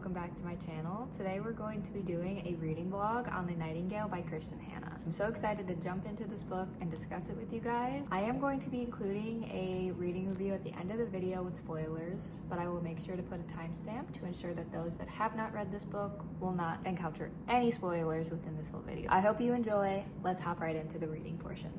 welcome back to my channel. Today we're going to be doing a reading vlog on The Nightingale by Kristin Hannah. I'm so excited to jump into this book and discuss it with you guys. I am going to be including a reading review at the end of the video with spoilers, but I will make sure to put a timestamp to ensure that those that have not read this book will not encounter any spoilers within this whole video. I hope you enjoy. Let's hop right into the reading portion.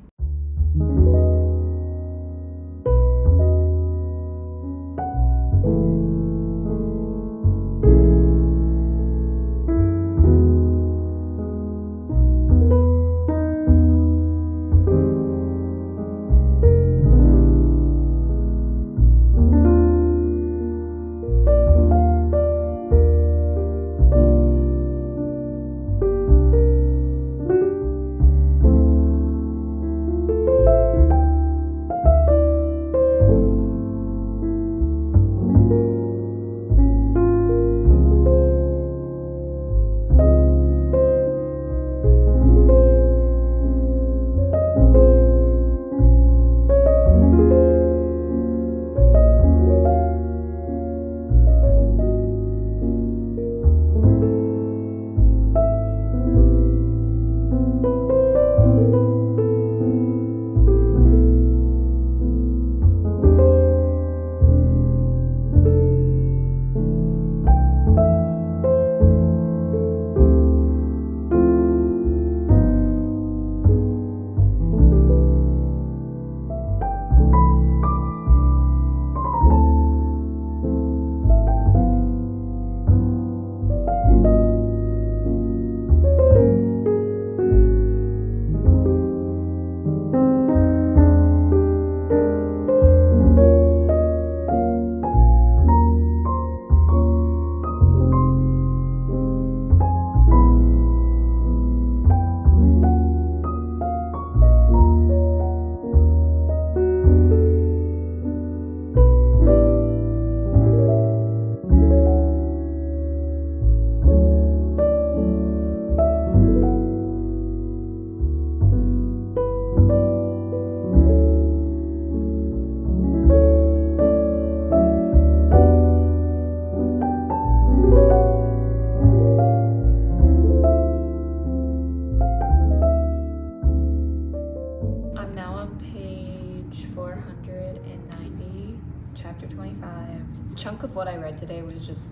Chapter 25. A chunk of what I read today was just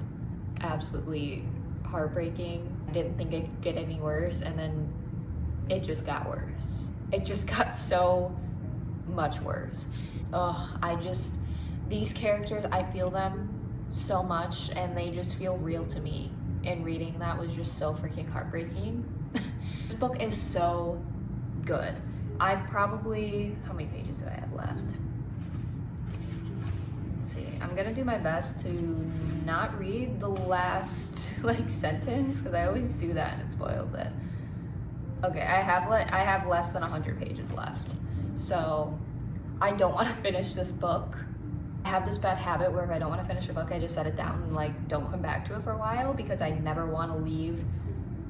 absolutely heartbreaking. I didn't think it could get any worse, and then it just got worse. It just got so much worse. These characters, I feel them so much, and they just feel real to me. And reading that was just so freaking heartbreaking. This book is so good. How many pages do I have left? I'm gonna do my best to not read the last sentence, because I always do that and it spoils it. Okay, I have less than 100 pages left, so I don't want to finish this book. I have this bad habit where if I don't want to finish a book, I just set it down and don't come back to it for a while, because I never want to leave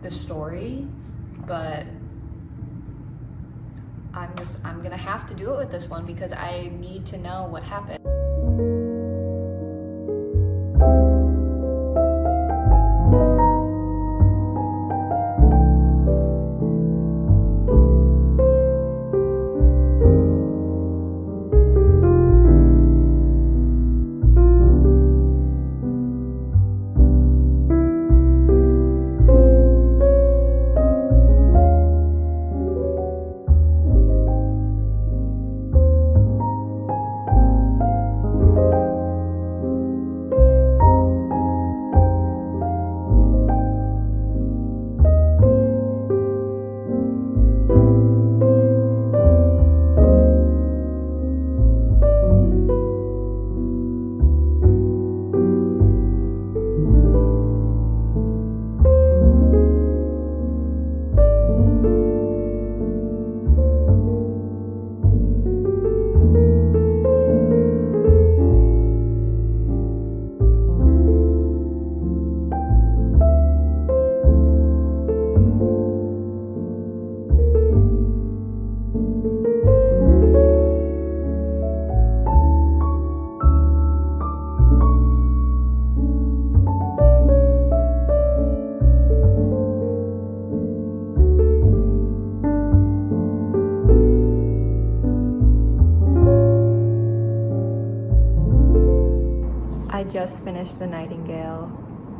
the story. But I'm gonna have to do it with this one because I need to know what happened. just finished The Nightingale,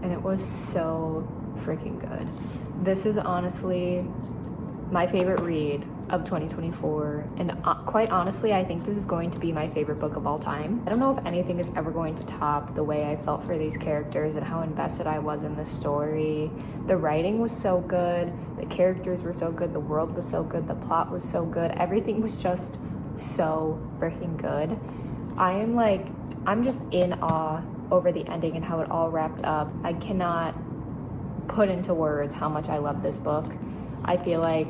and it was so freaking good. This is honestly my favorite read of 2024, and quite honestly, I think this is going to be my favorite book of all time. I don't know if anything is ever going to top the way I felt for these characters and how invested I was in the story. The writing was so good, the characters were so good, the world was so good, the plot was so good, everything was just so freaking good. I'm just in awe over the ending and how it all wrapped up. I cannot put into words how much I love this book. I feel like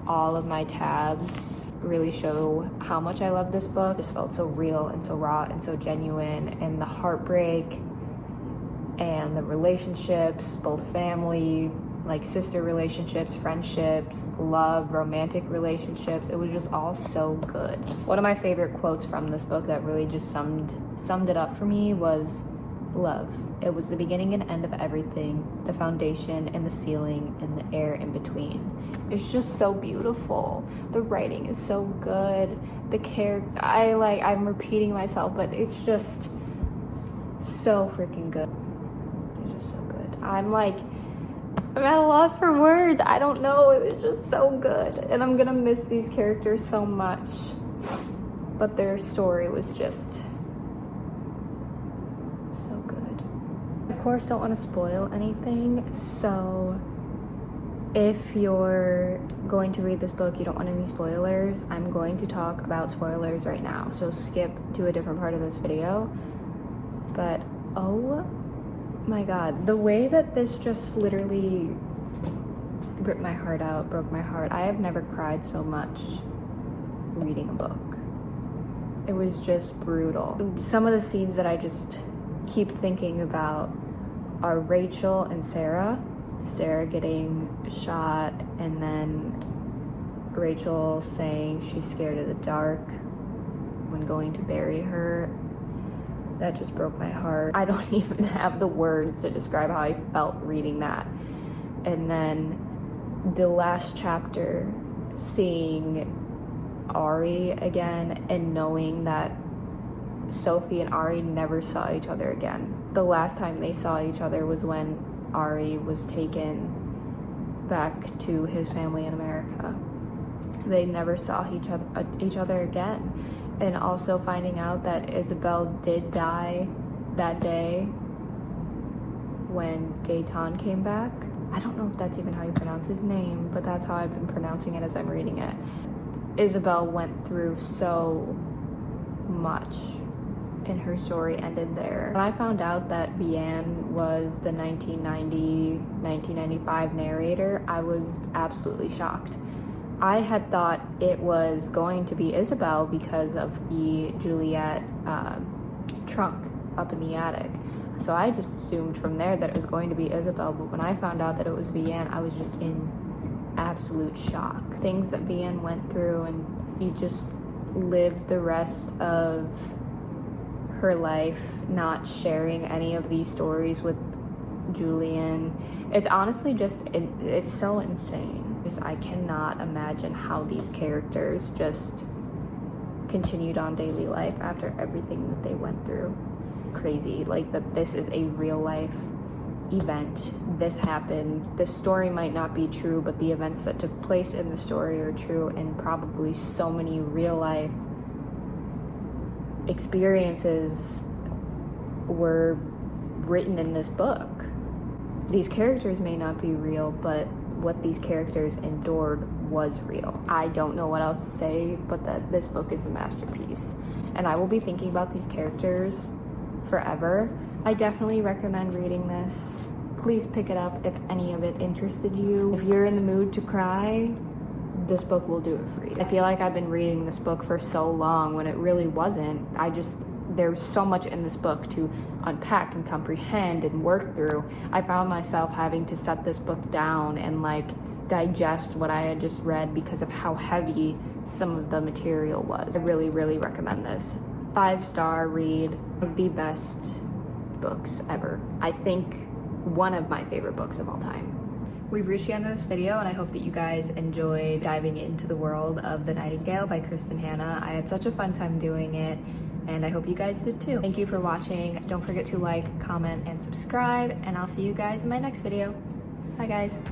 all of my tabs really show how much I love this book. It just felt so real and so raw and so genuine, and the heartbreak and the relationships, both family, like sister relationships, friendships, love, romantic relationships, it was just all so good. One of my favorite quotes from this book that really just summed it up for me was, "Love. It was the beginning and end of everything, the foundation and the ceiling and the air in between." It's just so beautiful. The writing is so good. The character, I'm repeating myself, but it's just so freaking good. It's just so good. I'm at a loss for words. I don't know. It was just so good. And I'm gonna miss these characters so much. But their story was just so good. Of course, don't want to spoil anything, so if you're going to read this book, you don't want any spoilers, I'm going to talk about spoilers right now, so skip to a different part of this video. But oh my god, the way that this just literally ripped my heart out, broke my heart. I have never cried so much reading a book. It was just brutal. Some of the scenes that I just keep thinking about are Rachel and Sarah getting shot, and then Rachel saying she's scared of the dark when going to bury her. That just broke my heart. I don't even have the words to describe how I felt reading that. And then the last chapter, seeing Ari again and knowing that Sophie and Ari never saw each other again. The last time they saw each other was when Ari was taken back to his family in America. They never saw each other again. And also finding out that Isabel did die that day when Gaetan came back. I don't know if that's even how you pronounce his name, but that's how I've been pronouncing it as I'm reading it. Isabel went through so much, and her story ended there. When I found out that Vianne was the 1990-1995 narrator, I was absolutely shocked. I had thought it was going to be Isabel because of the Juliet trunk up in the attic. So I just assumed from there that it was going to be Isabel, but when I found out that it was Vianne, I was just in absolute shock. Things that Vianne went through, and she just lived the rest of her life not sharing any of these stories with Julian. It's honestly just, it's so insane. I cannot imagine how these characters just continued on daily life after everything that they went through. Crazy, like that this is a real life event. This happened. This story might not be true, but the events that took place in the story are true, and probably so many real life experiences were written in this book. These characters may not be real, but what these characters endured was real. I don't know what else to say, but that this book is a masterpiece, and I will be thinking about these characters forever. I definitely recommend reading this. Please pick it up if any of it interested you. If you're in the mood to cry, this book will do it for you. I feel like I've been reading this book for so long when it really wasn't. There's so much in this book to unpack and comprehend and work through. I found myself having to set this book down and digest what I had just read because of how heavy some of the material was. I really, really recommend this. 5-star read, one of the best books ever. I think one of my favorite books of all time. We've reached the end of this video, and I hope that you guys enjoyed diving into the world of The Nightingale by Kristin Hannah. I had such a fun time doing it, and I hope you guys did too. Thank you for watching. Don't forget to like, comment, and subscribe, and I'll see you guys in my next video. Bye guys.